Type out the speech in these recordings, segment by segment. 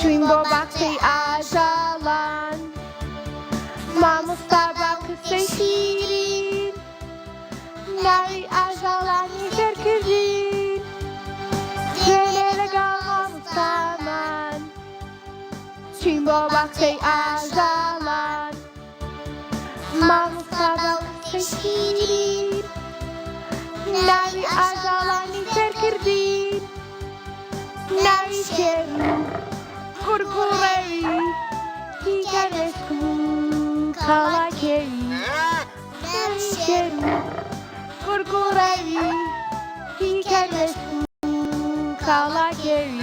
چوین بۆ باخچەی ئاژەڵان مامۆستا بە قسەی شیرین ناوی ئاژەڵانی فێرکردین دوێنێ لەگەڵ مامۆستامان چوین بۆ باخچەی ئاژەڵان مامۆستا بە قسەی شیرین ناوی ئاژەڵانی فێرکردین ناوی شێر گورگوڕێوی هیکەرێسک و کاڵاکێوی ناوی شێر گورگوڕێوی هیکەرێسک و کاڵاکێوی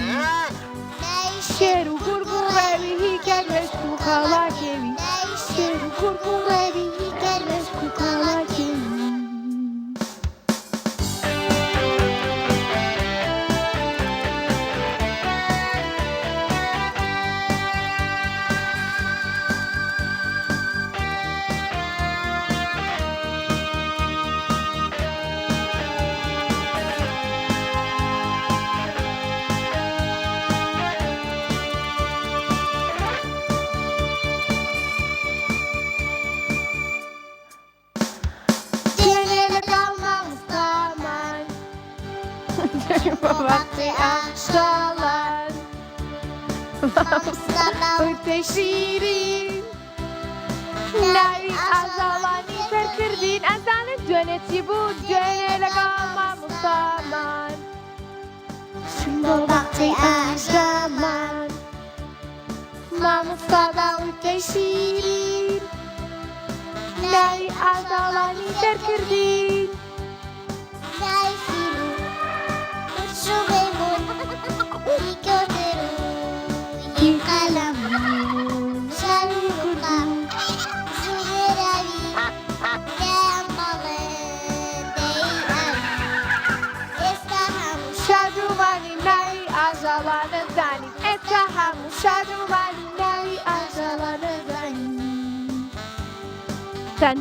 شێر و گورگوڕێوی هیکەرێسک و کاڵاکێوی شێر و گورگوڕێوی هیکەرێسک و کاڵاکێوی باخچەی ئاژەڵان مامۆستا بە شیرین ناوی ئاژەڵانی فێرکردین ئەزانت دوێنێ چی بوو دوێنێ لەگەڵ مامۆستامان چوین بۆ باخچەی ئاژەڵان مامۆستا بە شیرین ناوی ئاژەڵانی فێرکردین شادومانی ناوی ئاژەڵانە زانین ئێستا هەموو شادومانی ناوی ئاژەڵانە زانین تەن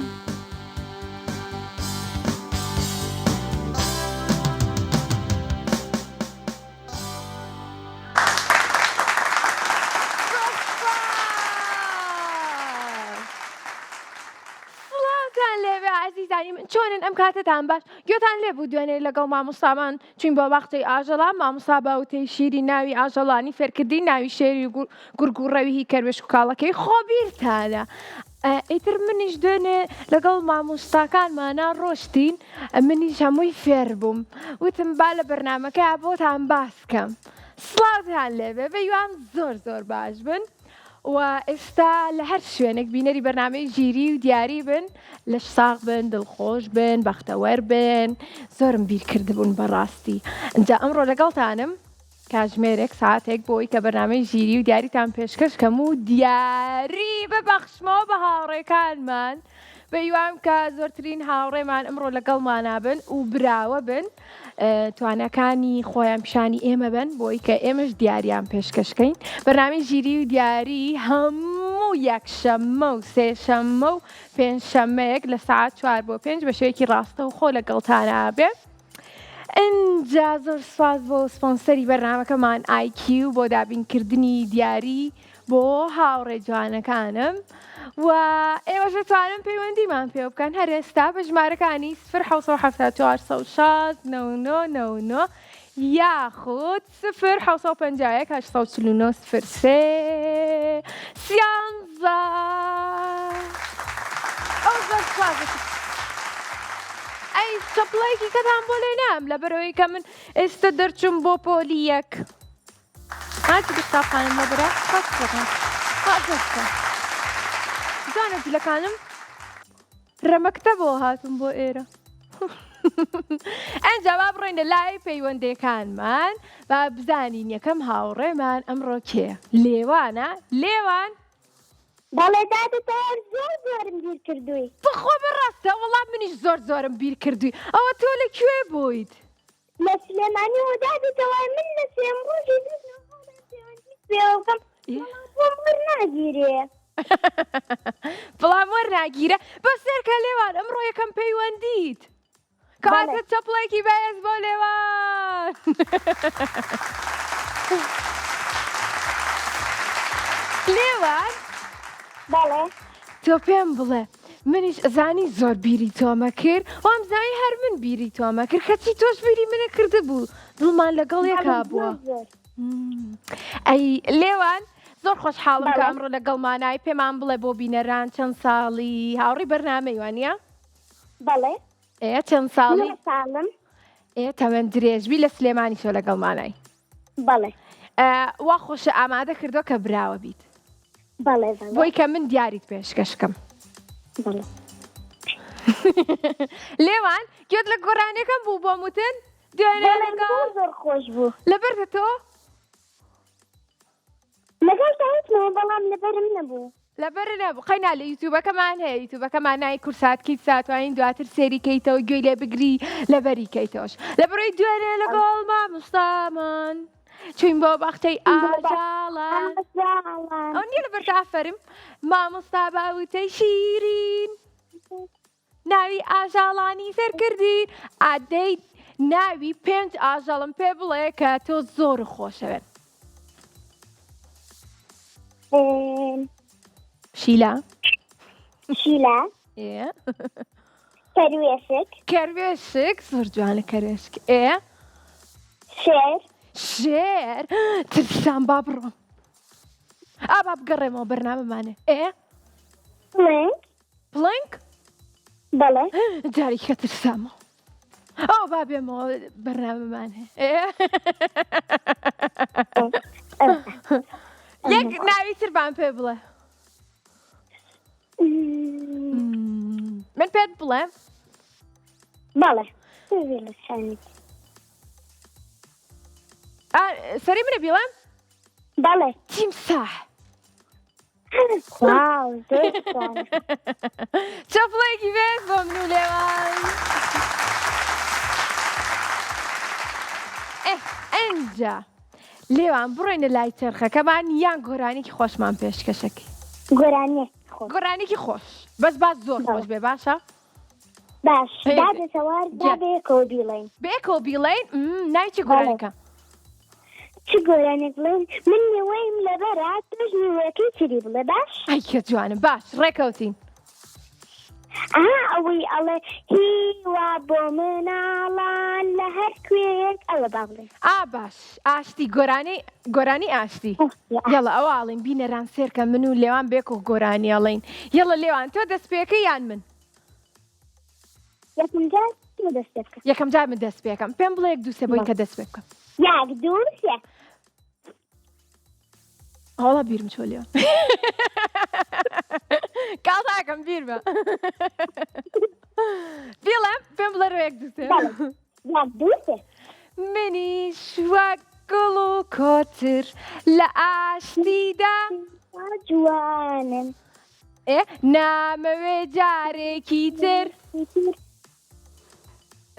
چۆنن ئەم کاتتان باش گوێتان لێ بوو دوێنێ لەگەڵ مامۆستامان چوین بۆ باخچەی ئاژەڵان مامۆستا بە وتەی شیری ناوی ئاژەڵانی فێرکردی ناوی شێری گورگوڕێوی هیکەروێش و کاڵەکەی خۆبیرتانە ئیتر منیش دوێنێ لەگەڵ مامۆستاکانمانە ڕۆشتین منیش هەمووی فێر بووم وتم با لە بەرنامەکەی بۆتان باس بکەم سڵاوتان لێبێ بەیوان زۆر زۆر باش بن و ئێستا لە هەر شوێنێک بینەری بەرنامەی ژیری و دیاری بن لەش ساغ بن دڵخۆش بن بەختەوەر بن زۆرم بیر کردبوون بەڕاستی ئەنجا ئەمڕۆ لەگەڵتانم کاتژمێرێک ساعتێک بۆی کە بەرنامەی ژیری و دیاریتان پێشکەشکەم و دیاری ببەخشمەوە بە هاوڕێکانمان بەیوام کە زۆرترین هاوڕێمان ئەمڕۆ لەگەڵمانە بن و براوە بن توانەکانی خۆیان پیشانی ئێمە بن بۆی کە ئێمەش دیاریان پێشکەشکەین بەرنامەی ژیری و دیاری هەموو یەکشەممە و سێشەممە و پێنجشەممەیەک لە ساعت 4 بۆ 5 بە شێوەیەکی ڕاستە و خۆ لەگەڵتانە بێ ئینجا زۆر سوپاس بۆ سپۆنسەری بەرنامەکەمان ئایکیو بۆ دابینکردنی دیاری بۆ هاوڕێ جوانەکانم و ئێوەش دەتوانن پەیوەندیمان پێ بکەن هەر ئێستا بە ژمارەکانی 0 یاخود 0 ئەی چەپڵەیەکی کەتان بۆ لێنام لەبەرەوەی کە من ئێستا دەرچووم بۆ پۆلیەک هاتی قوتابخانەم لەبەرە جوانە جلەکانم ڕەمەکتەبەوە هاتم بۆ ئێرە ئەنجا با بڕۆینە لای پەیوەندەکانمان با بزانین یەکەم هاوڕێمان ئەمڕۆ کێ لێوانە لێوان بەڵێ دادتەوە زۆر زۆرم بیر کردووی بخۆ بڕاستە وەڵام منیش زۆر زۆرم بیر کردووی ئەوە تۆ لەکوێ بوویت لە سلێمانیەوە دادتەوە من لە سێم ڕۆژی پێوەکەم بۆم وەرناگیرێ بەڵام وەرناگیرە بە سێرکە لێوان ئەمڕۆ یەکەم پەیوەندیت کەواتە چەپڵێکی بەهێز بۆ لێوان لێوان بەڵێ تۆ پێم بڵێ منیش ئەزانی زۆر بیری تۆمە کرد وام زانی هەر من بیری تۆمە کرد کەچی تۆش بیری منە کرده بوو دڵمان لەگەڵ یەکا بووە ئەی لێوان زۆر خۆشحاڵم کە ئەمڕۆ لەگەڵمانای پێمان بڵێ بۆ بینەران چەند ساڵی هاوڕێی بەرنامەی وانە بەڵێ چەند ساڵی ساڵم تەمەەن درێژبی لە سلێمانی شۆ لەگەڵمانای بەڵێ وا خۆشە ئامادە کردو کە براوە بیت بەڵێ بۆی کە من دیاریت پێشکەشکەم بەڵێ لێوان گوێت لە گۆرانەکەم بوو بۆ موتن دوێنێ لەگەڵ زۆر خۆش بوو لەبەرە تۆ لەگەڵ داوتمەوە بەڵام لەبەرم نەبوو لەبەر نەبوو قەینا لە یوتیوبەکەمان هەیە یوتیوبەکەمان نای کورساتکەیت ساتوانین دواتر سێری کەیتەوە گوێی لێ بگری لەبەری کەیتەوەش لەبەرەوەی دوێنێ لەگەڵ مامۆستامان چوین بۆ بەختەی ئاژاڵان ئەو نییە لەبەر ئافەرم مامۆستا باوتەی شیرین ناوی ئاژاڵانی فێرکردین ئادەی ناوی 5 ئاژەڵم پێ بڵێ کە تۆ زۆر خۆشەوێن شیلا شیلا کەروێشک کەروێشک زۆر جوانە کەروێشک شێر شێر ترسان با بڕۆم با بگەڕێمەوە بەرنامەمانێ پڵنگ پڵنگ بەڵێ جاری کە ترسامەوە ئەو با بێمەوە بەرنامەمان هەیە یەک ناوی تربان پێ بڵێ من پێت بڵێ بەڵێ سەری منە بیڵێم بەڵێ تیمساح واو چەپڵێکی بێت بۆ من و لێوان ئەنجا لێوان بڕۆینە لای چرخەکەمان یان گۆرانێکی خۆشمان پێشکەشەکەی گۆرانێکی خۆش بەس باز زۆر خۆش بێ باشە باش دادەتەوار دابێکەوە بیڵێن بێکەوە بیڵێن ناوی چی گۆرانەکە چی گۆرانێک بڵێن من نوێیم لەبەرە تۆش نوێەکەی چری بڵێ باش ئەی کە جوانم باش ڕێکەوتین ئەوەی ئەڵێ هیوا بۆ مناڵان لە هەر کوێیەک ئەوە با بڵێ باش ئاشتی گۆرانی ئاشتی یەڵە ئەوە ئاڵین بینەران سێرکە من و لێوان بێک و گۆرانی ئەڵین یەڵە لێوان تۆ دەستپێکە یان من یەکەم جار من دەست پێکەم پێم بڵێ یەک دووسێ بۆی کە دەست پێ بکەم یاک دوو سێ هەڵا بیرم چۆ لێوان کاڵاکەم بیرمە بیڵێم پێم بڵێ ڕۆ یەک دووسێ یاک دوو سێ منیش وەک گوڵ و کۆتر لە ئاشتیدا جوانم نامەوێ جارێکی تر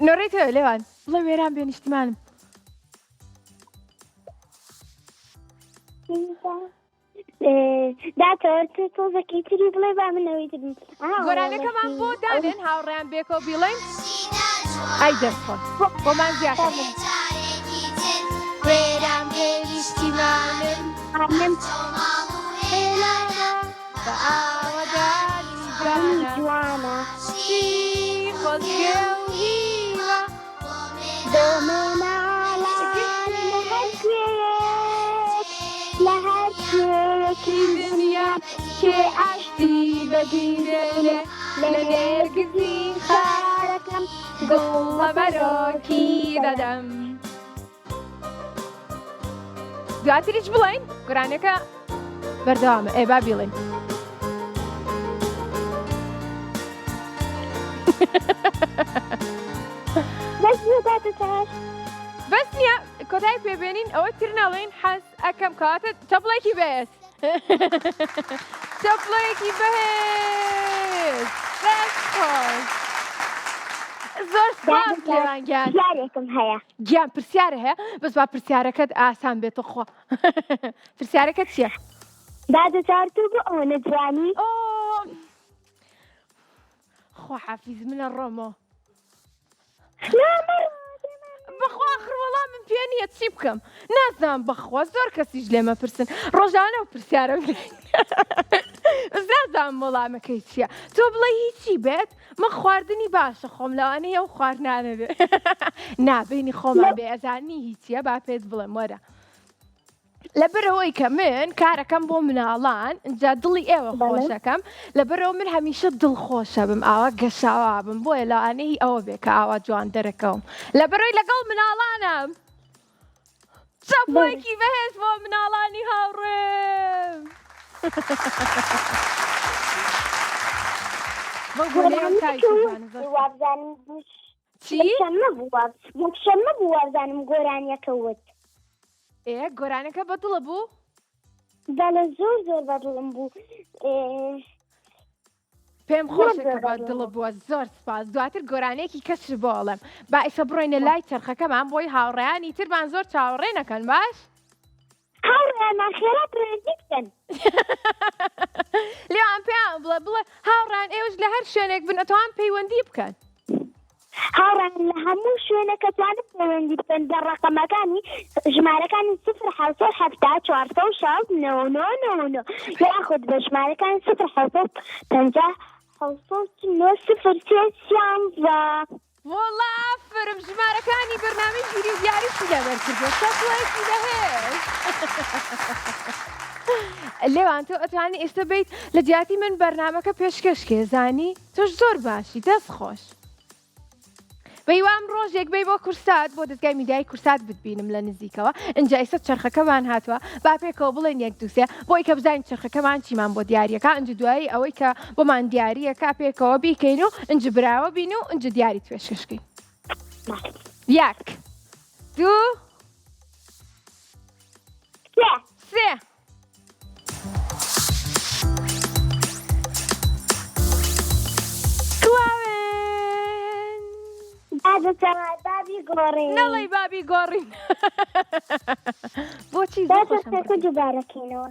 نۆڕێتەوە لێوان بڵێ وێران بێ نیشتیمانم داتەوە تۆزەکەی تری بڵێ با منەوەی ترم گۆرانەکەمان بۆ دادن هاوڕێیان بێکەوە بیڵێن ئەی دەستخۆ بۆمان زیاتر وێران بێ نیشتیمانم بە ئاوەدانی جوانە خۆزگە و هیوە بۆ مناڵان لە هەر کوێیەکی دنیا کێ ئاشتی بەبینێنێ لە نێرگزی خارەکەم گوڵە بەرۆکی دەدەم دواتریش بڵێن گۆرانەکە بەردەوامە با بیڵێن بەس نییە کۆتای پێبێنین ئەوە تر ناڵێن حەز ئەەکەم کاتە چەپڵێکی بێت چەپڵێکی بەهێز خۆش زۆر سپاسگیان هەیە گیان پرسیارە هەیە بەس با پرسیارەکەت ئاسان بێتە خۆ پرسیارەکەت چییە؟ دادەچارتو بۆ ئەوە نەجوانی خۆ حافیز منە ڕۆمۆ بەخوا آخر وەڵام من پێ نییە چی بکەم نازانم بەخوا زۆر کەسیش لێمە پرسن ڕۆژانە و پرسیارە نازانم وەڵامەکەی چییە تۆ بڵێ هیچی بێت من خواردنی باشە خۆم لەوانەیە ئەو خواردنانە بێ نابینی خۆمان بێ ئەزانی هیچیە با پێت بڵێم وەرە لەبەرەوەی کە من کارەکەم بۆ مناڵان اینجا دڵی ئێوە خۆشەکەم لەبەرەوە من هەمیشە دڵخۆشە بم ئاوا گەشاوا بم بۆیە لەوانەیە ئەوە بێ کە ئاوا جوان دەرەکەوم لەبەرەوەی لەگەڵ مناڵانم چەپۆیەکی بەهێز بۆ مناڵانی هاوڕێم شەمە بوو وابزانم گۆرانیەکەوت گۆرانەکە بەدڵە بوو؟ بەڵێ زۆر زۆر بەدڵم بوو پێم خۆشەکە بەدڵە بووە زۆر سپاس دواتر گۆرانەیەکی کەسر بۆڵم با ئێستا بڕۆینە لای چرخەکەمان بۆی هاوڕێیانی ترمان زۆر چاوەڕێ نەکەن باش؟ هاوڕێیانمان خێرات ڕێزی بکەن لێوان پێیان بڵێ هاوڕێیان ئێوەش لە هەر شوێنێک بن ئەتوان پەیوەندی بکەن هاوڕێیان لە هەموو شوێنەکە توانن پەیوەندی بکەن بە ڕەقەمەکانی ژمارەکانی 0 یاخود بە ژمارەکانی 0 وەڵا ئافرم ژمارەکانی بەرنامەی گیری و دیاریشی لەبەرکردووە چەپۆیەکی بەهێز لێوان تۆ ئەتوانی ئێستا بیت لە جیاتی من بەرنامەکە پێشکەشکێ زانی تۆش زۆر باشی دەست خۆش بەیوام ڕۆژێک بێ بۆ کورسات بۆ دەستگای میدیای کورسات بتبینم لە نزیکەوە ئەنجا ئێستا چرخەکەمان هاتووە با پێکەوە بڵێن یەک دووسێ بۆی کە بزانین چرخەکەمان چیمان بۆ دیاریەکە ئەنج دوایی ئەوەی کە بۆمان دیاریەکە پێکەوە بیکەین و ئەنج براوە بین و ئەنج دیاری توێشکەشکەین 1 2 3 بابی گۆڕین نەڵێ بابی گۆڕین بۆچی دووبارەکەینەوە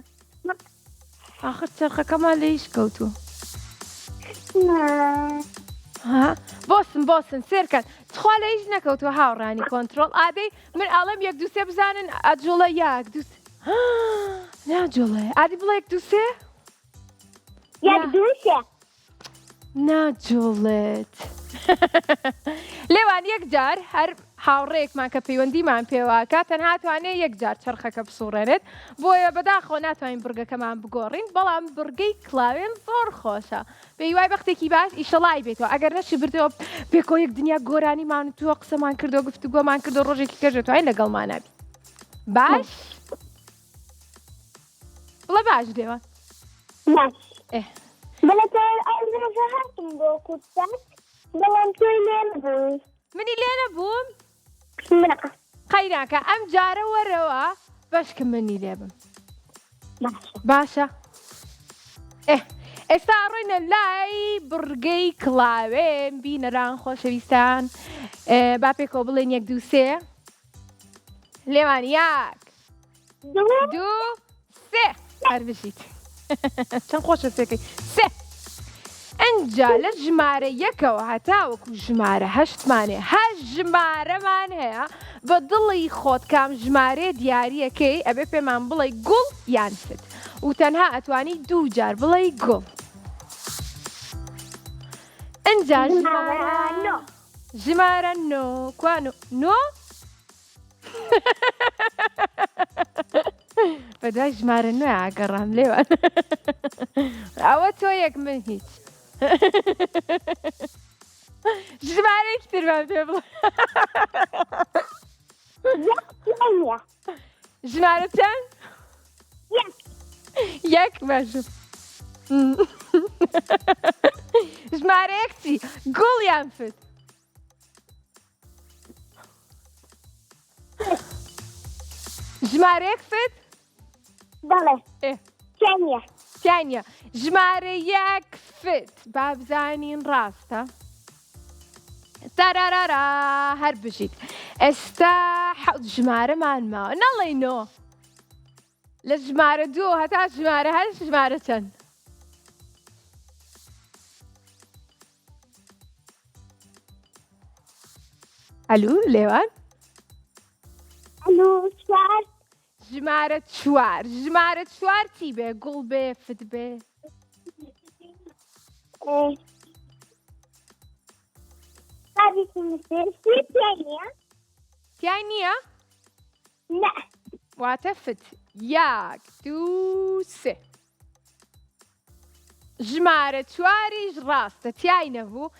آخر چرخەکەمان لە هیچ کەوتووە بۆسن سێرکەن چخوا لە هیچ نەکەوتووە هاوڕانی کۆنتترۆل ئادەی من ئاڵم یەک دووسێ بزانن ئەجوڵە یاک دووسێ ناجوڵێ ئادی بڵێ یەک دووسێ یەک دووسێ ناجوڵێت لێوان یەک جار هەر هاوڕێکمان کە پەیوەندیمان پێواکە تەنها توانێت یەک جار چرخەکە بسوڕێنێت بۆیە بەداخۆ ناتوانین بورگەکەمان بگۆڕین بەڵام بورگەی کلاوێن زۆر خۆشە پێیوای بەختێکی باش ئیشەڵای بێتەوە ئەگەر نەشی بردەوە پێکۆ یەک دنیا گۆرانیمان و تووە قسەمان کردو گفتوگۆمان کردو ڕۆژێکی کەژێتوانین لەگەڵمانابی باش بڵێ باش لێوان هاتم بۆ کورسات بەڵام تۆی لێ نەبووی منی لێ نەبووم قەیراکە ئەم جارە وەرەوە بەشکە منی لێبم باشە ئێستا ڕۆینە لای بڕگەی کڵاوێن بینەران خۆشەویستان با پێکەوە بڵێن یەک دووسێ لێوان یەک دوو سێ هەر بژیت چەند خۆشە سێکەی سێ ئەنجا لە ژمارە یەکەوە هەتاوەکو ژمارە هەشتمانێ هەشت ژمارەمان هەیە بە دڵی خۆت کام ژمارە دیاریەکەی ئەبێ پێمان بڵێ گوڵ یان فت و تەنها ئەتوانی دوو جار بڵێ گوڵ ئەنجا ژمارە نۆ کوانۆ نۆ بەدوای ژمارە نوێ ئاگەڕام لێوان ئەوە تۆ یەک من هیچ ژمارەیەکی ترمان پێ بڵێ ژمارە چەند؟ یەک باشە ژمارەیەک چی؟ گوڵ یان فت؟ ژمارەیەک فت؟ بەڵێ تیانە ژمارە یەک فت با بزانین ڕاستە تارارارا هەر بژیت ئێستا حەوت ژمارەمان ماوە نەڵێنۆ لە ژمارە دوو هەتا ژمارە هەر ژمارە چەند؟ ئەلو لێوان قلو شعر ژمارە 4 ژمارە 4 چی بێ گوڵ بێ فت بێ قابل مثل في ثانية تیای نییە لا واتە فت 1 2 3 ژمارە 4یش ڕاستە تیای نەبوو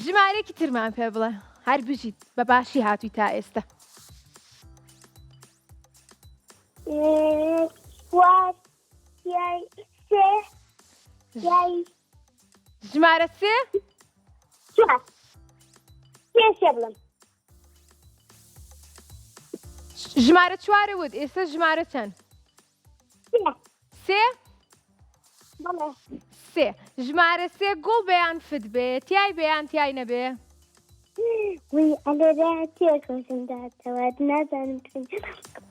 ژمارەیەکی ترمان پێ بڵێ هەر بژیت بە باشی هاتووی تا ئێستا شوار ياي سه ياي ژمارە 3 شوار سه شبلم ژمارە 4 وت ئێستا ژمارە چەند سه 3 بله 3 ژمارە 3 گوڵ بەیان فت بێ تیای بەیان تیای نەبێ وي أنا رأيتك وسندات تواد نازل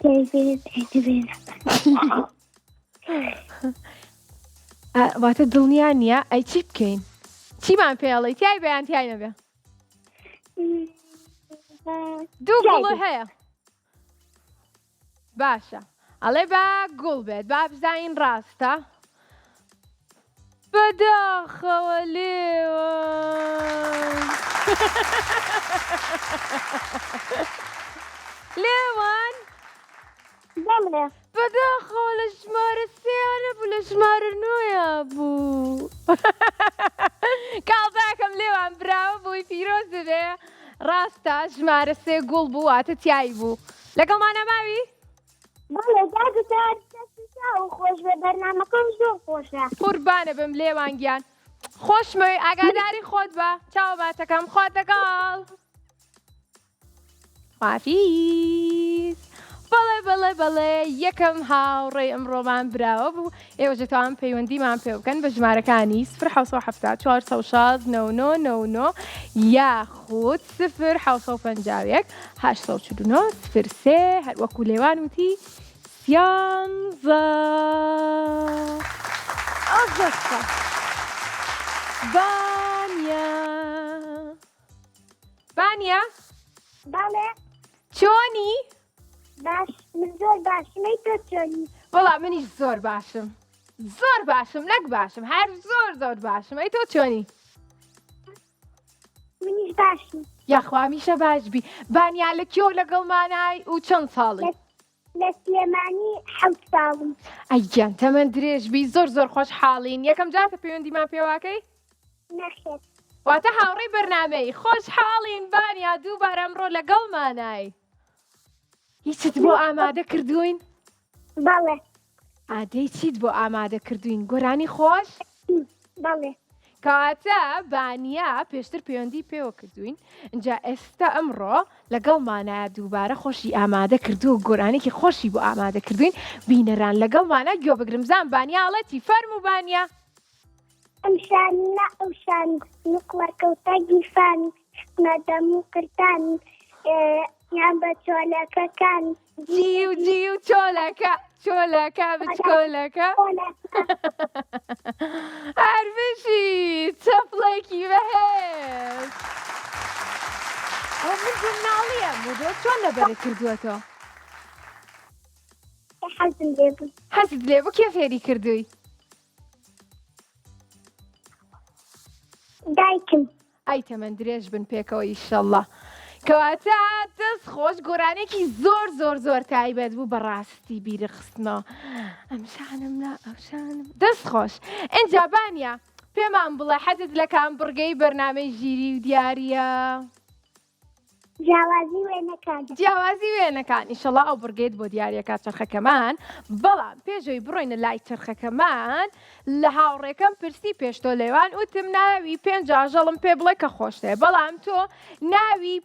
تلفزيون تلفزيون واتە دڵنیا نییە ئەی چی بکەین چیمان پێڵی تیای بەیان تیای نەبێ دوو گوڵ هەیە باشە ئەڵێ با گوڵ بێت با بزانین ڕاستە بەداخەوە لێوان لێوان بله بەداخەوە لە ژمارە 3 نەبوو لە ژمارە 9 بوو کاڵتاکەم لێوان براوە بووی پیرۆز دەبێ ڕاستە ژمارە 3 گوڵ بوو واتە تیایی بوو لەگەڵمانە ماوی بله داد داد خوش به برنامه‌کم زور خوشه قوربانە بم لێوان گیان خۆشمەوەی ئاگاداری خۆت بە چاوباتەکەم خۆت لەگەڵ خواحافیز بەڵێ بەڵێ یەکەم هاوڕێی ئەمڕۆمان براوە بوو ئێوە دەتوان پەیوەندیمان پێ بکەن بە ژمارەکانی 0 416 99 یاخود 0 751 849 03 هەر وەکو لێوان وتی سیانزە ئەو زەستە بانیا بله چۆنی؟ باش من زور باش میتو چونی وەڵام منیش زۆر باشم زۆر باشم نەک باشم هەر زۆر باشم ئەی تۆ چۆنی؟ منیش باشم یاخوا میشە باشبی بانیا لە کێو لەگەڵمانای و چەند ساڵی؟ لە سلێمانی 7 ساڵم ئەیگیان تەمەند درێژبی زۆر خۆش حاڵین یەکەم جاتە پەیوەندیمان پێواکەی؟ نەخێت واتە هاوڕێی بەرنامەی خۆش حاڵین بانیا دووبارە ئەمڕۆ لەگەڵمانای هیچت بۆ ئامادە کردوین؟ بەڵێ ئادەی چیت بۆ ئامادە کردوین گۆرانی خۆش؟ بەڵێ کەواتە بانیا پێشتر پەیوەندی پێوە کردوین اینجا ئێستا ئەمڕۆ لەگەڵمانایە دووبارە خۆشی ئامادە کردو و گۆرانێکی خۆشی بۆ ئامادە کردوین بینەران لەگەڵمانە گوێ بگرمزان بانیاڵەتی فەرموو بانیا ئەمشانە ئەوشان نوقوەکەوتە گیرفانی مەدەم و کرتانی یان بە چۆلەکەکان جی و چۆلەکە بچکۆلەکە هەربشی چەپڵێکی بەهێز ئەو من جورناڵیە مودۆ چۆن لەبەرە کردووەتەوە حەزم لێ بوو حەزت لێ بوو کێ فێری کردووی دایکم ئەی تەمەند درێژ بن پێکەوە ئیشەڵڵا کەواتە دەست خۆش گۆرانێکی زۆر تایبەت بوو بەڕاستی بیرەخستنەوە ئەمشانم لا ئەوشانم دەست خۆش ئینجا بانیا پێمان بڵێ حەزت لە کام بڕگەی بەرنامەی ژیری و دیارە جیاوازی وێنەکان جیاوازی وێنەکان ئیشەڵڵا ئەو بڕگەیت بۆ دیارەکە چرخەکەمان بەڵام پێشەوەی بڕۆینە لای چرخەکەمان لە هاوڕێکەم پرسی پێشتۆ لێوان وتم ناوی 5 ئاژەڵم پێ بڵێ کە خۆشتێ بەڵام تۆ ناوی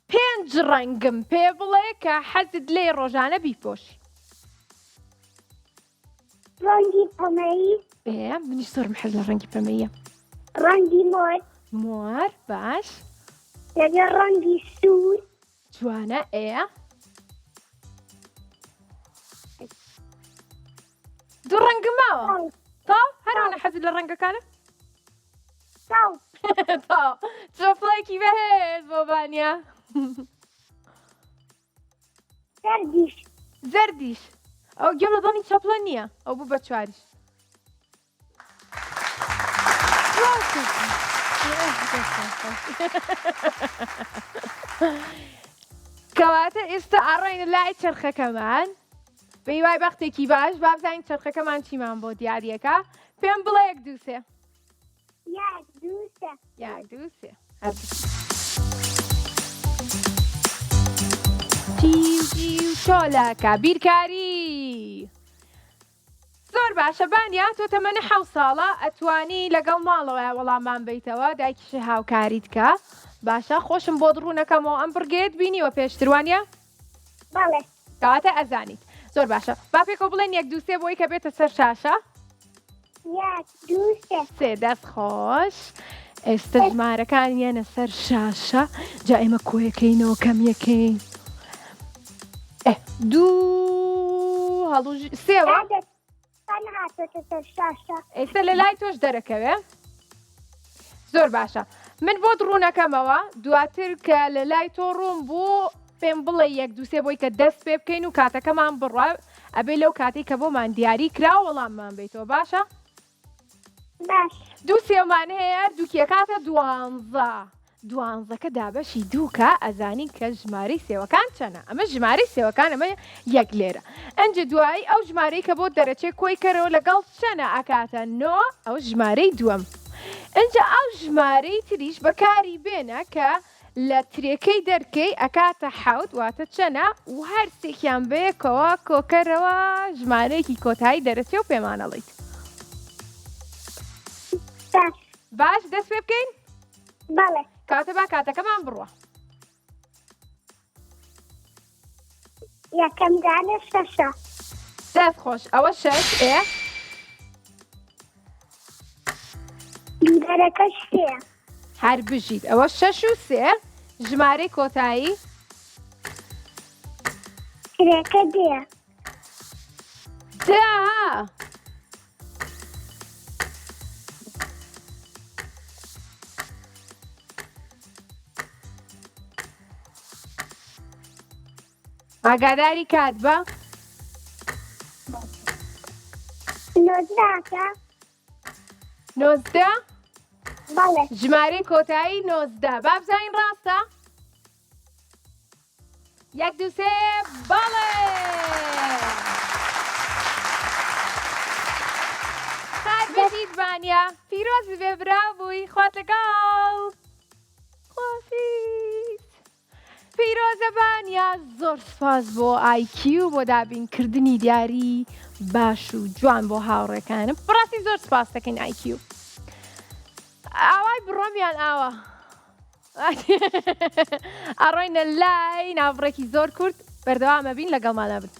5 ڕەنگم پێ بڵێ کە حەزت لێ ڕۆژانە بیپۆشی ڕەنگی پەمەیی منیش زۆرم حەز لە ڕەنگی پەمەییە ڕەنگی مۆر باش لەگەڵ ڕەنگی سوور جوانە دوو ڕەنگم ماوە تا هەرانە حەزت لە ڕەنگەکانە تا چۆپڵێکی بەهێز بۆ بانیا زەردیش. زەردیش. ئەو گوێم لە دڵی چەپڵە نییە، ئەو بوو بە چواریش. کەواتە ئێستا ئاڕۆینە لای چرخەکەمان. بەهیوای بەختێکی باش با بزانین چرخەکەمان چیمان بۆ دیاریەکە. پێم بڵێ 1 2 3. 1 2 3. 1 2 3. جیو چۆلەکە بیرکاری. زۆر باشە بانیا تۆ تەمەنە 7 ساڵە ئەتوانی لەگەڵ ماڵەوە وەڵاممان بیتەوە دایکیشە هاوکاریت کە. باشە خۆشم بۆ دڕوونەکەمەوە ئەم بڕگێت بینیوە پێشتروانە؟ بەڵێ. کەواتە ئەزانیت. زۆر باشە با پێکەوە بڵێن 1 2 3 بۆی کە بێتە سەر شاشە. 1 2 3. سێ دەست خۆش. ئێستا ژمارەکان یەنە سەر شاشە جا ئێمە کۆیەکەینەوە کەمیەکەین. 2 هەڵوو سێوە هاتۆتە سەر شاشە. ئێستا لە لای تۆش دەرەکەوێ. زۆر باشە من بۆ دڕوونەکەمەوە دواتر کە لە لای تۆ ڕوون بوو پێم بڵێ 1 2 3 بۆی کە دەست پێ بکەین و کاتەکەمان بڕە ئەبێ لەو کاتێک کە بۆمان دیاری کرا وەڵاممان بیتەوە. باشە؟ باش. 2 سێومان هەیە دووکیە کاتە 12. 12کە دابەشی دووکە ئەزانی کە ژمارەی سێوەکان چەنە. ئەمە ژمارەی سێوەکان ئەمە 1 لێرە. ئەنجە دوایی ئەو ژمارەی کە بۆ دەرەچێت کۆی کەرەوە لەگەڵ چەنە ئەکاتە 9 ئەو ژمارەی دووەم. ئەنجە ئەو ژمارەی تریش بەکاری بێنە کە لە ترێکەی دەرکەی ئەکاتە 7 واتە چەنە و هەر سێکیان بەیەکەوە کۆکەرەوە ژمارەیەکی کۆتایی دەرەچێ و پێمانەڵیت. باش. باش دەست پێ بکەین؟ بەڵێ. کاتە با کاتەکەمان بڕوە. یەکەم دانە شەشە. دەست خۆش ئەوە 6 ئێ دوودەرەکەش 3. هەر بژیت ئەوە 6 و 3 ژمارەی کۆتایی ترێکە 2. دا ئاگاداری کات بە 19. 19 بەڵێ. ژمارەی کۆتایی 19 با بزانین ڕاستە؟ 1 2 3 بەڵێ! خات بەشید بانیا پیرۆز ببێ براو بووی خوات لەگەڵ خۆفیز. پیرۆزە بانیا زۆر سپاس بۆ IQ بۆ دابینکردنی دیاری باش و جوان بۆ هاوڕێکانم. بڕاستی زۆر سپاس دەکەین IQ. ئاوای بڕۆمیان ئاوە ئەڕۆینە لای ناوڕێکی زۆر کورت بەردەوامە بین لەگەڵمانە بن.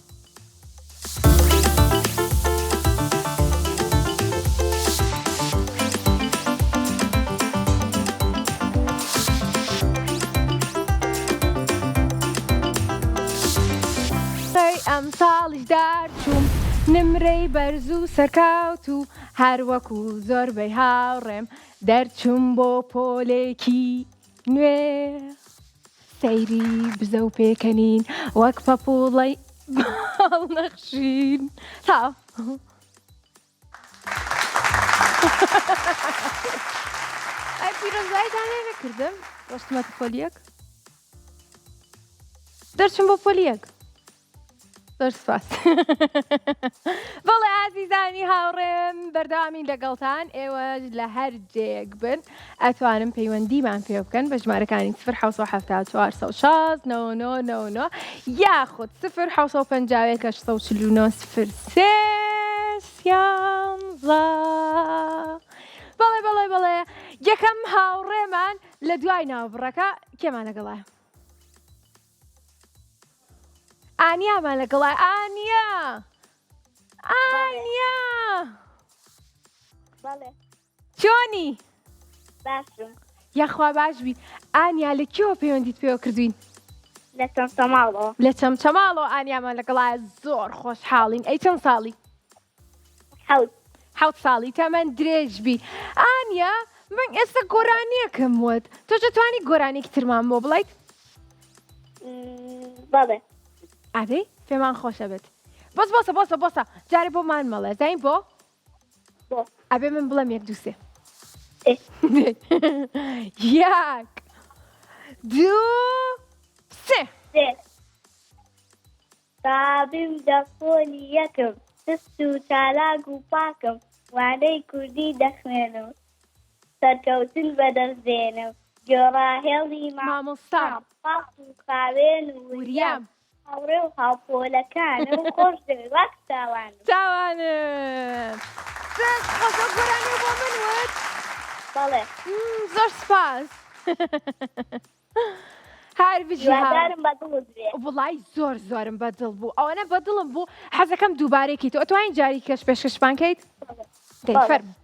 ئەم ساڵیش دارچووم نمرەی بەرز و سەرکاوت و هەروەکو زۆربەی هاوڕێم دەرچووم بۆ پۆلێکی نوێ سەیری بزە و پێکەنین وەک پەپوڵەی باڵ نەخشین تا ئەی پیرۆزایتان لێ نەکردم ڕۆشتمەتە پۆلیەک دەرچووم بۆ پۆلیەک. زۆر سپاس. بەڵێ ئازیزانی هاوڕێم بەردەوامین لەگەڵتان ئێوەش لە هەر جێیەک بن ئەتوانم پەیوەندیمان پێ بکەن بە ژمارەکانی 0 یاخود 0 بەڵێ یەکەم هاوڕێمان لە دوای ناوبڕەکە کێمان لەگەڵایە؟ ئانیامان لەگەڵای ئانیا بەڵێ. چۆنی؟ باشم. یاخوا باش بی. ئانیا لە کێوە پەیوەندیت پێوە کردوین؟ لە چەمچەماڵەوە. لە چەمچەماڵەوە ئانیامان لەگەڵایە زۆر خۆشحاڵین. ئەی چەند ساڵی؟ 7 ساڵی تەمەەن درێژ بی. ئانیا من ئێستا گۆرانیەکەم وت تۆ دەتوانی گۆرانێکی ترمان بۆ بڵیت؟ بەڵێ. ئەبێ پێمان خۆشە بێت بۆسە جارێ بۆمان مەڵێ زین بۆ بۆ ئەبێ من بڵێم یەک دووسێ سێ یەک دوو سێ سێ تابیم دەپۆلی یەکم دەست و چالاک و پاکم وانەی کوردی دەخوێنم سەرکەوتن بەدەستدێنم گۆڕاهێڵی مامۆستا پاک و خاوێن و وریام هاوڕێ و هاوپۆلەکانم خۆش دەوێت وەک چاوانم چاوانم خۆشە گۆرانی بۆ من وت بەڵێ زۆر سپاس هەر بژی هیوادارم بەدڵت بێ وڵای زۆرم بەدڵ بوو ئەوەنە بەدڵم بوو حەزەکەم دووبارێکی تۆ ئەتوانین جاری کەش پێشکەشمان کەیت فەرموو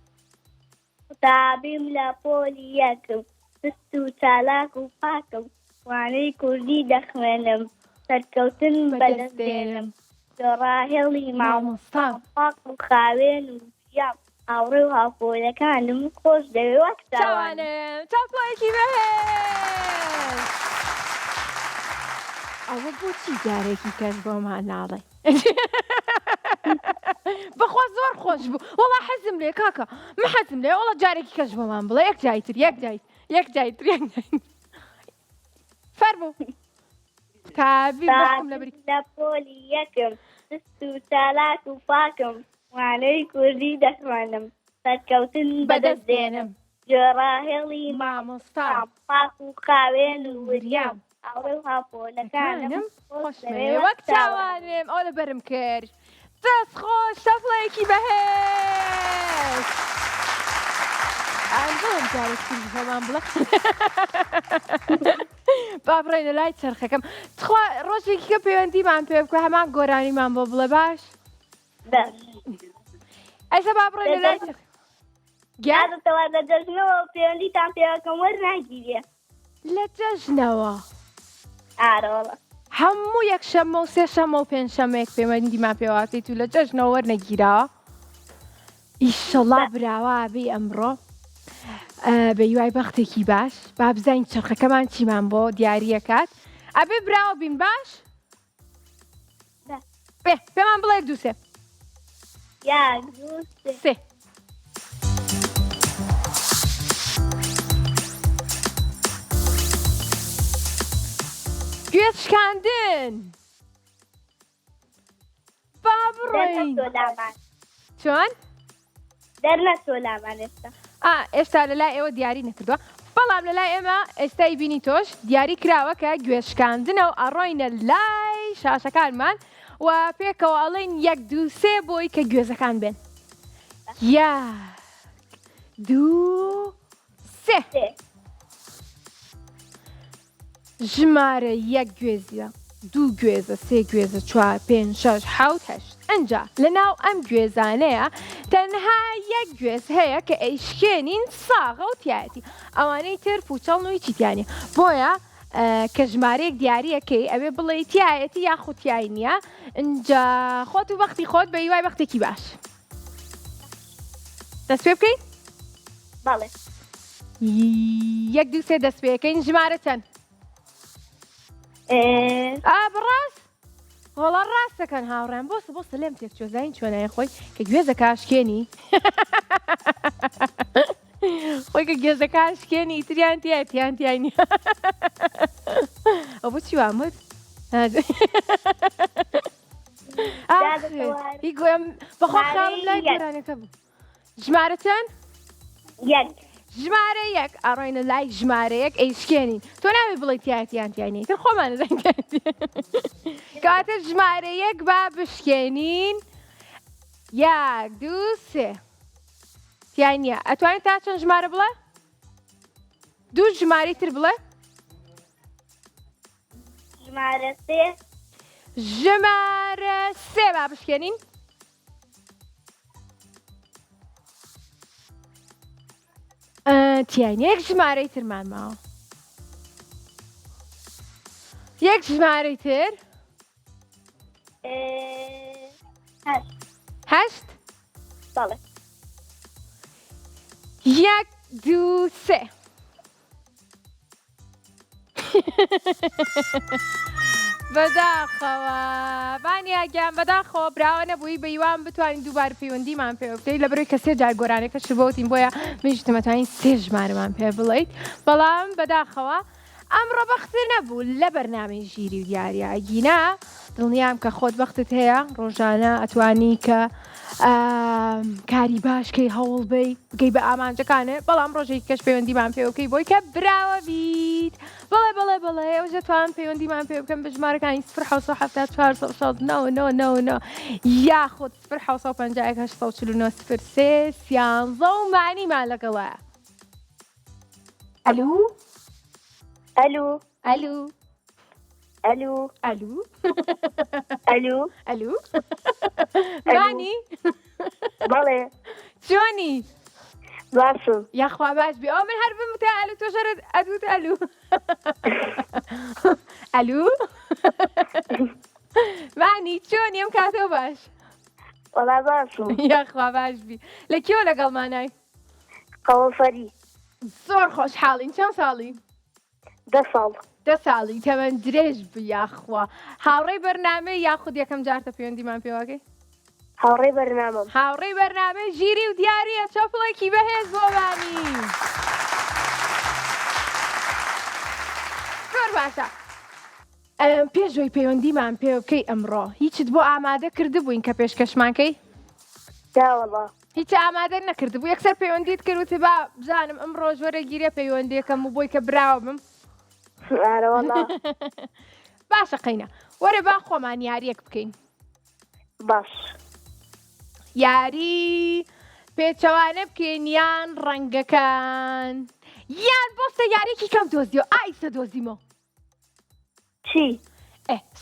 تابیم لە پۆلی یەکم دەست و چالاک و پاکم وانەی کوردی دەخوێنم سەرکەوتن بەدەستدێنم گۆڕاهێڵی مامۆستا پاک و خاوێن و وریام هاوڕێ و هاوپۆلەکانم خۆش دەوێت وەک چاوانم چاوانم چاپڵایەکی بەهێز ئەوە بۆچی جارێکی کەس بۆمان ناڵێ بەخوا زۆر خۆش بوو وەڵا حەزم لێ کاکە من حەزم لێ وەڵا جارێکی کەس بۆمان بڵێ یەک جایتر یەک جایتر فەرموو تابی بەخم لە بری لە پۆلی یەکم دەست و چالاک و پاکم وانەی کوردی دەخوێنم سەرکەوتن بەدەستدێنم گۆڕاهێڵی مامۆستا پاک و خاوێن و وریام هاوڕێ و هاوپۆلەکانم خۆش وەک چاوانم ئەو لەبەرم کرد دەست خۆش شەفڵەیەکی بەهێز ئەنجڵم جارێکی بۆمان بڵێ با بڕێنە لای چرخەکەم تخوا ڕۆژێکی کە پەیوەندیمان پێ بکە هەمان گۆرانیمان بۆ بڵێ باش ئەیسا با بڕێنە لای چرخ گیانتەوە لە جەژنەوە پەیوەندیتان پێوەکەم وەرناگیرێ لە جەژنەوە ئارەوەڵە هەموو یەکشەممە و سێشەممە و پێنجشەمەیەک پەیوەندیمان پێواتیت و لە جەژنەوە وەرنەگیراوە ئیشەڵا براوە بێ ئەمڕۆ بە یوای بەختێکی باش با بزانین چرخەکەمان چیمان بۆ دیاریەکات ئەبێ براوە بین باش بێ پێمان بڵێ دووسێ یەک دوو سێ گوێت شکاندن با بڕۆین چۆن؟ دەرنەچۆ لامان ئێستا ئێستا لەلای ئێوە دیاری نەکردووە بەڵام لەلای ئێمە ئێستای بینی تۆش دیاری کراوە کە گوێشکاندنە و ئەڕۆینە لای شاشەکانمان و پێکەوە ئەڵێن یەک دوو سێ بۆی کە گوێزەکان بێن یەک دوو سێ ژمارە یەک گوێزیە دوو گوێزە سێ گوێزە چوار پێنج شەش حەوت هەشت ئەنجا لەناو ئەم گوێزانەیە تەنها یەک گوێز هەیە کە ئەیشکێنین ساغە و تایەتی ئەوانەی تر پوچەڵ و هیچیتیانە بۆیە کە ژمارەیەک دیارریەکەی ئەوێ بڵێ تایەتی یاخود تیای نییە ئەنجا خۆت و بەختی خۆت بە هیوای بەختێکی باش دەست پێ بکەین؟ بەڵێ یەک دوو سێ دەست پێەکەین ژمارە چەند؟ بڕاست وەڵا ڕاستەکەن هاوڕێن بۆسە لێم تێک چۆزین چۆنای خۆی کە گوێزە کاشکێنی خۆی کە گێزە کاشکێنی تریان تیانی ئەو بۆ چی وامت؟ هی گوێم بەخۆ خاڵم لای گۆرانەکە بوو ژمارە چەند؟ یەک ژمارە یەک ئەڕۆینە لای ژمارە یەک ئەیشکێنین تۆ ناوێ بڵێ تیانی تر خۆمان نەزانین کاتە ژمارە یەک با بشکێنین یەک دوو سێ تیای نییە ئەتوانین تا چەند ژمارە بڵێ؟ دوو ژماری تر بڵێ؟ ژمارە سێ ژمارە سێ با بشکێنین تیای یەک ژمارەی ترمان ماوە یەک ژمارەی تر هەشت بەڵێ یەک دوو سێ بەداخەوە بانیاگیان بەداخەوە براوە نەبووی بە هیوان بتوانین دووبار پەیوەندیمان پێ بکەیت لە بەرەوەی کە 3 جار گۆرانەکە شبوتین بۆیە میشتمەتوانین 3 ژمارەمان پێ بڵێیت بەڵام بەداخەوە ئەمڕۆ بەختر نەبوو لە بەرنامەی ژیری و دیارە ئەگینا دڵنیام کە خۆت بەختت هەیە ڕۆژانە ئەتوانی کە کاری باشکەی هەوڵ بی بگەی بە ئامانجەکانێ بەڵام ڕۆژێکی کەش پەیوەندیمان پێ بکەی بۆی کە براوە بیت بڵێ بڵێ بڵێ ئەوژە توان پەیوەندیمان پێ بکەم بە ژمارەکانی 1970 یاخود 1950 سیانزە و معنیمان لەگەڵایە. ئەلو الو ئەلو الو ئەلو الو ئەلو مانی بەڵێ چۆنی؟ باشم یاخوا باش بی ئەو من هەر بمتە ئەلو تۆ ژەرت ئەدوت ئەلو ئەلو مانی چۆنی ئەم کاتۆ باش؟ وەڵا باشم یاخوا باش بی لە کێوە لەگەڵمانای؟ قەوەفەری زۆر خۆشحاڵین چەند ساڵی؟ 10 ساڵ 10 ساڵی تەمەەن درێژ بی یاخوا هاوڕێی بەرنامە یاخود یەکەم جارتە پەیوەندیمان پێواکەی؟ هاوڕێی بەرنامەم هاوڕێی بەرنامە ژیری و دیارە چەپڵێکی بەهێز بۆبانی زۆر باشە پێشۆی پەیوەندیمان پێ بکەی ئەمڕۆ هیچت بۆ ئامادە کرده بووین کە پێشکەشمانکەی؟ داوەڵا هیچ ئامادە نەکردبوو یەکسەر پەیوەندیت کردوتی با بزانم ئەمڕۆ ژۆرە گیرە پەیوەندیەکەم و بۆی کە براوە بم ئارەوەڵا باشە قەینە وەرە با خۆمان یاریەک بکەین باش یاری پێچەوانە بکەین یان ڕەنگەکان یان بۆستە یاریێکی کەم دۆزیەوە ئایسە دۆزیمەوە چی؟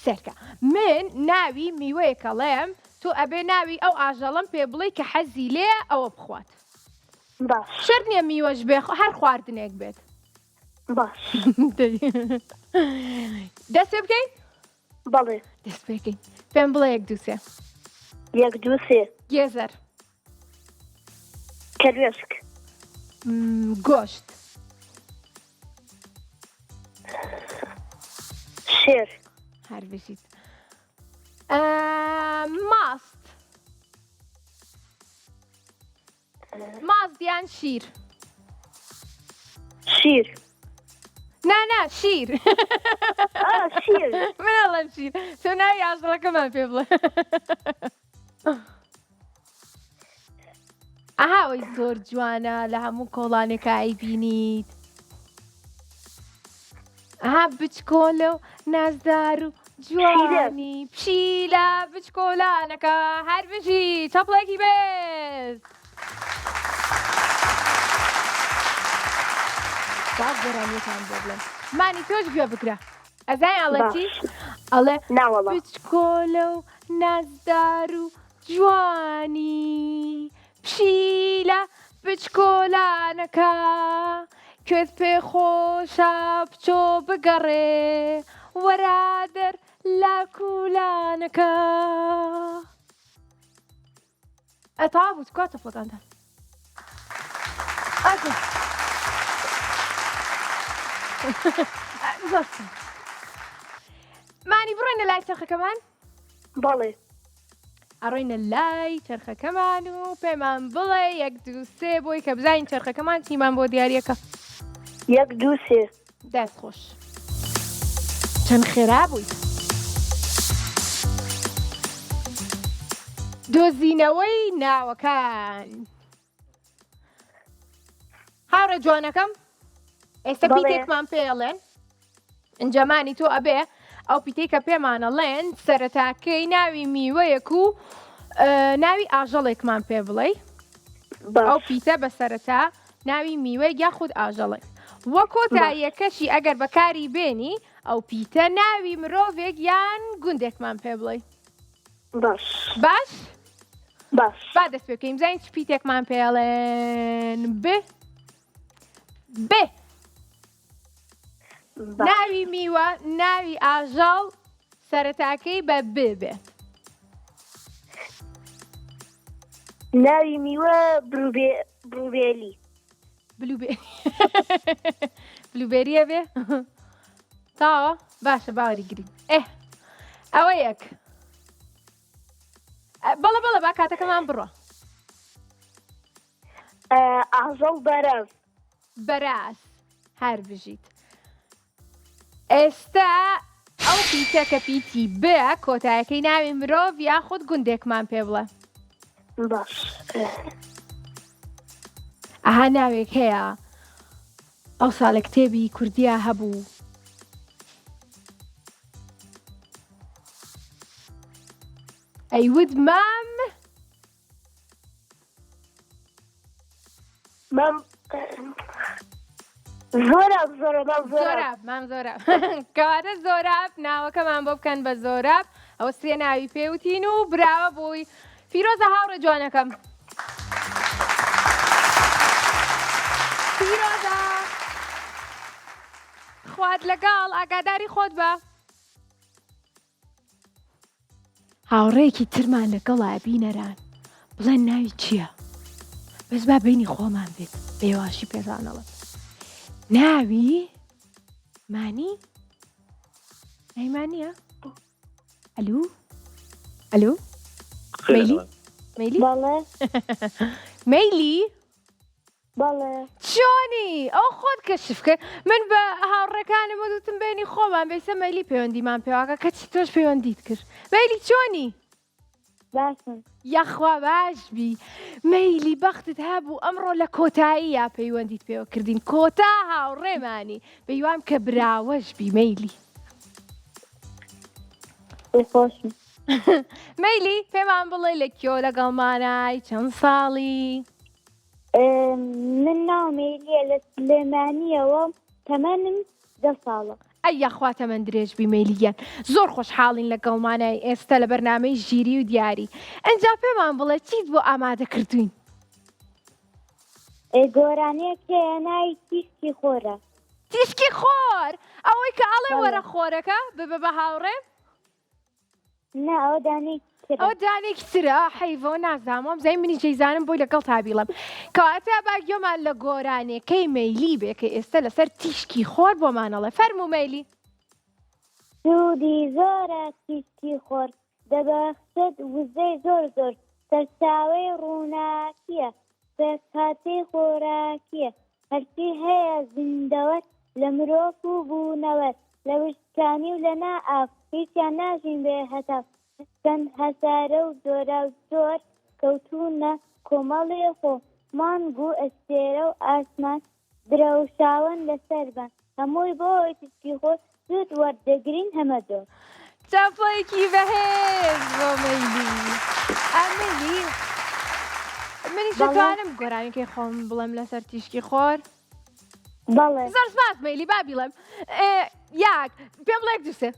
سەرکە من ناوی میوەیەکەڵێم تۆ ئەبێ ناوی ئەو ئاژەڵم پێ بڵێ کە حەزی لێ ئەوە بخوات باش شەرت نییە میوەش بێ هەر خواردنێک بێت باش دەست پێ بکەین؟ بەڵێ دەست پێ بکەین پێم بڵێ 1 2 3 1 2 3 گێزەر کەلوێشک گۆشت شێر هەر بژیت ماست ماست یان شیر شیر نا شیر شیر منەڵەم شیر تۆ ناوی ئاژەڵەکەمان پێ بڵێ ئەهاوەی زۆر جوانە لە هەموو کۆڵانێکە ئەیبینیت ئەها بچکۆلە و نازدار و جوانی پشیلە بچکۆلانەکە هەر بژی چەپڵێکی بێت باش گۆرانیەکان بۆ بڵێم مانی تۆش گوێ بگرە ئەزای ئەڵەتی ئەڵێ ناوەڵا بچکۆلە و نازدار و جوانی پشیلە بچکۆلانەکە کوێت پێ خۆشە بچۆ بگەڕێ وەرادەر لا کوولانەکە ئەتا بوو کاتە فڵۆتانتان مانی بڕۆینە لای چەرخەکەمان بەڵێ ئەڕۆینە لای چەرخەکەمان و پێمان بڵێ 1 2 3 بۆی کە بزانین چەرخەکەمان چیمان بۆ دیارەکە 1 2 3 دەست خۆش چەند خێرا بووی دۆزینەوەی ناوەکان هاوڕێ جوانەکەم ئێستا پیتێکمان پێڵێن ئەنجەمانی تۆ ئەبێ ئەو پیتەی کە پێمانەڵێن سەرەتاکەی ناوی میوەیەک و ناوی ئاژەڵێکمان پێ بڵێ ئەو پیتە بە سەرەتا ناوی میوەی یاخود ئاژەڵێک وە کۆتاییەکەشی ئەگەر بەکاری بێنی ئەو پیتە ناوی مرۆڤێک یان گوندێکمان پێ بڵێ باش باش؟ باش با دەست پێ بکەین بزانین چ پیتێکمان پێڵێن ب ناوی میوە ناوی ئاژەڵ سەرەتاکەی بە بێ ناوی میوە بلوبێلی بلوبێریە بێ تاوە باشە باوەری گرین ئەوە یەک بەڵە با کاتەکەمان بڕۆ ئاژەڵ بەرەف بەراز هەر بژیت ئێستا ئەو پیتە کە پیتی بە کۆتایەکەی ناوی مرۆڤ یاخود گوندێکمان پێ بڵێ باش ئەها ناوێک هەیە ئەو ساڵە کتێبی کوردیا هەبوو ئەیود مام زۆراب مام زۆراب کەواتە زۆراب ناوەکەمان بۆ بکەن بە زۆراب ئەوە سێ ناوی پێوتین و براوە بووی فیرۆزە هاوڕە جوانەکەم فیرۆزە خوات لەگەڵ ئاگاداری خۆت بە هاوڕێکی ترمان لەگەڵا بینەران بڵێن ناوی چییە؟ بەس با بینی خۆمان بێت بێواشی پێزانەڵم ناوی مانی؟ نایمانیە؟ ئەلو؟ ئەلو؟ مەیلی؟ مەیلی؟ بەڵێ مەیلی؟ بەڵێ چۆنی؟ ئەو خۆت کەشف کرد من بە هاوڕێکانم وەدوتم بینی خۆمان بێسە مەیلی پەیوەندیمان پێواکە کەچی تۆش پەیوەندیت کرد مەیلی چۆنی؟ باشم یەخوا باش بی مەیلی بەختت هەبوو ئەمڕۆ لە کۆتایی یا پەیوەندیت پێوە کردین کۆتا هاوڕێمانی بەیوام کە براوەش بی مەیلی خۆشم مەیلی پێمان بڵێ لە کۆ لەگەڵمانای چەند ساڵی من ناومێلیە لە سلێمانیەوە تەمەنم 10 ساڵە ئەی یەخوا تەمەن درێژ بی مەیلیان زۆر خۆشحاڵین لەگەڵمانای ئێستا لە بەرنامەی ژیری و دیاری ئەنجا پێمان بڵێ چیت بۆ ئامادە کردوین گۆرانەیەکەیە ناوی تیشکی خۆرە تیشکی خۆر ئەوەی کە ئەڵێ وەرە خۆرەکە ببە بە هاوڕێ نا ئەوە دانەی ئەو دانێکی ترە حەیڤۆ نازانم زای منی جەیزانم بۆی لەگەڵ تابیڵم کەواتە با گوێمان لە گۆرانەکەی مەیلی بێ کە ئێستا لەسەر تیشکی خۆر بۆمانەڵێ فەرموو مەیلی سوودی زۆرە تیشکی خۆر دەبەخشێت وزەی زۆر زۆر سەرچاوەی ڕووناکیە پێکهاتەی خۆراکیە هەرچی هەیە زیندەوەت لە مرۆڤ و بوونەوەت لە وشکانی و لە نائاو هیچیان ناژین بێ هەتاو چەند هەسارە و زۆرە و زۆر کەوتونە کۆمەڵێ خۆ مانگ و ئەستێرە و ئاسمان درەوشاون لەسەر بن هەمووی بۆی تیشکی خۆر زود وەردەگرین هەمە دۆ چاپڵێکی بەهێز بۆ مەیلی ئەمەلی منی دەتوانم گۆرانەکەی خۆم بڵێم لەسەر تیشکی خۆر بەڵێ زۆر سپاس مەیلی با بیڵێم یاک پێم بڵێ دووسێ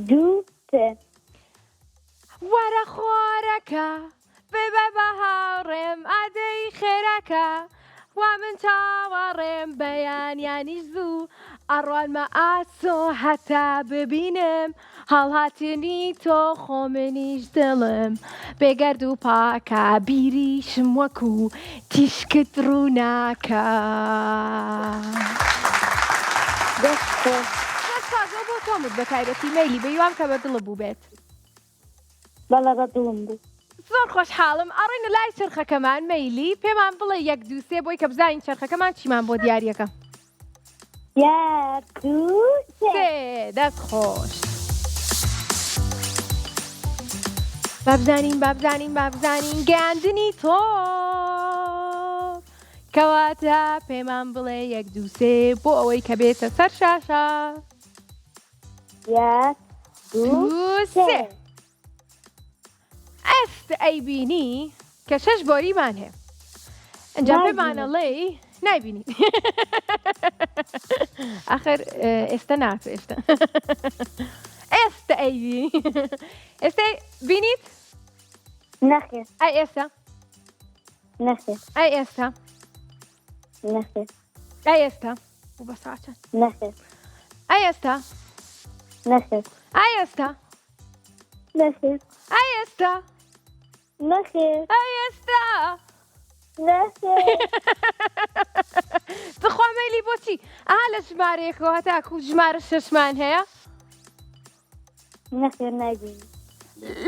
دوو سێ وەرە خۆرەکە ببە بە هاوڕێم ئادەی خێرەکە وا من چاوەڕێم بەیانیانی زوو ئەڕوانمە ئاسۆ هەتا ببینم هەڵهاتنی تۆ خۆ منیش دڵم بێگەرد و پاکە بیریشم وەکو تیشکت ڕووناکە دەستە سازۆ بۆ تۆمت بە تایبەتی مەیلی بەیوام کە بە دڵە بوو بێت بەڵە بە دڵم بوو زۆر خۆشحاڵم ئەڕێنە لای چرخەکەمان مەیلی پێمان بڵێ یەک دووسێ بۆی کە بزانین چرخەکەمان چیمان بۆ دیارەکە یەک دوو سێ دەست خۆش بابزانین گەاندنی تۆ کەواتە پێمان بڵێ یەک دووسێ بۆ ئەوەی کە بێتە سەر شاشە یەک دوو سێ ئەست ئەیبینی کە شەش بۆریمان هەیە ئەنجا پێمانەڵێ نایبینی ئاخر ئێستا ناتوە ئێستا ئەیبینی ئێستا بینیت نەخێر ئەی ئێستا نەخێر ئەی ئێستا نەخێر ئەی ئێستا و بە ساعتەن نەخێر ئەی ئێستا نەخێر ئەی ئێستا نەخێر ئەی ئێستا نەخێر ئەی ئێستا نەخێر بخوا مەیلی بۆچی ئا لە ژمارەیەکەوە تاکو ژمارە شەشمان هەیە نەخێر نابینی.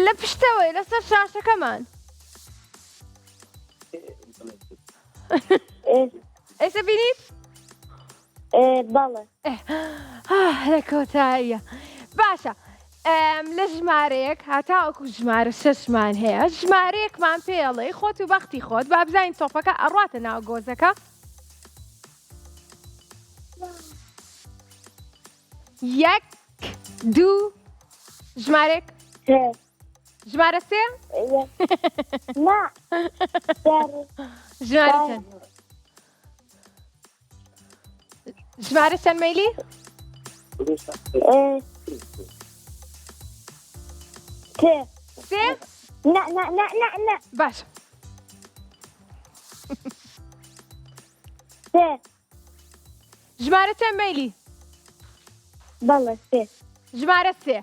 لە پشتەوەی لەسەر شاشەکەمان ئێستا بینیت؟ بەڵێ. لە کۆتاییە باشە. لە ژمارەیەک هاتاوەکو ژمارە شەشمان هەیە ژمارەیەکمان پێڵێ خۆت و بەختی خۆت با بزانین تۆپەکە ئەڕاتە ناو گۆزەکە. یەک دوو ژمارێک ژمارە سێ ژمارە چەند ژمارە چەند مەیلی؟ سێ؟ باش ژمارە چەند مەیلی؟ بەڵێ سێ. ژمارە سێ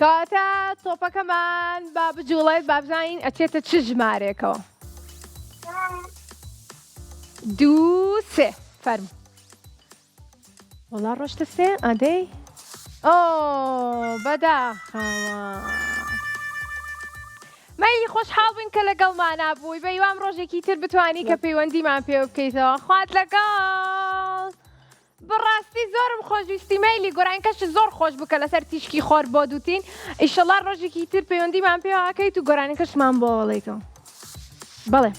کەواتە تۆپەکەمان با بجوڵێت با بزانین ئەچێتە چ ژمارێکەوە. دوو سێ فەرموو. وەڵا ڕۆشتە سێ ئەدەی؟ ئۆ بەداخەوە. مەیلی خۆشحاڵ بن کە لەگەڵمانە بووی بە هیوام ڕۆژێکی تر بتوانی کە پەیوەندیمان پێ بکەیتەوە. خوات لەگەڵ. بەڕاستی زۆرم خۆشویستی مەیلی گۆرانکەش زۆر خۆش بکە لەسەر تیشکی خۆر بۆ دوتین ئیشەڵا ڕۆژێکی تر پەیوەندیمان پێواکەیت و گۆرانەکەشمان بۆ وەڵێیتەوە. بەڵێ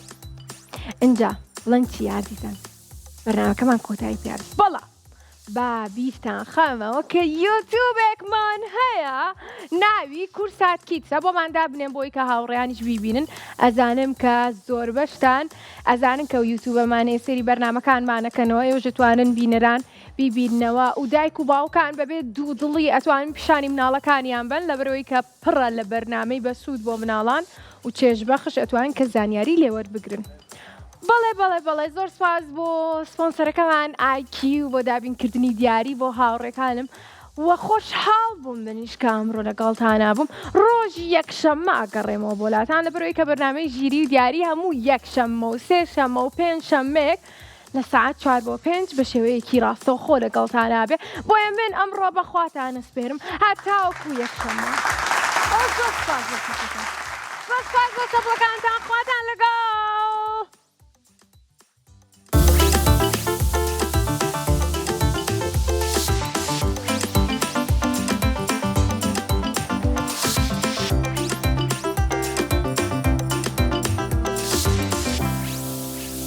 ئینجا بڵێن چی یادیتان بەرنامەکەمان کۆتایی پیاست بەڵا با بیستان خەمەوە کە یوتیوبێکمان هەیە ناوی کورسات کیتسە بۆمان دابنێن بۆی کە هاوڕێیانیش بیبینن. ئەزانم کە زۆر بەشتان ئەزانن کە یوتیوبەمانەیە سەری بەرنامەکانمانەکەنەوە ئێوە دەتوانن بینەران بیبیننەوە و دایک و باوکان بەبێت دوودڵی ئەتوانن پیشانی مناڵەکانیان بن لەبەرەوەی کە پڕە لە بەرنامەی بەسوود بۆ مناڵان و چێژبەخش ئەتوانن کە زانیاری لێوەربگرن. بەڵێ زۆر سپاس بۆ سپۆنسەرەکەمان ئایکیو بۆ دابینکردنی دیاری بۆ هاوڕێکانم وە خۆشحاڵ بووم منیش کە ئەمڕۆ لەگەڵتانە بووم. ڕۆژی یەکشەممە ئەگەڕێمەوە بۆلاتان لەبەرەوەی کە بەرنامەی ژیری و دیاری هەموو یەکشەممە و سێشەممە و پێنجشەممەیەک لە ساعت 4 بۆ 5 بە شێوەیەکی ڕاستەوخۆ لەگەڵتانە بێ. بۆیە من ئەمڕۆ بەخواتانە سپێرم هەتاوەکو یەکشەممە. زۆر سپاس بۆ سەبڵەکانتان خواتان لەگەڵ.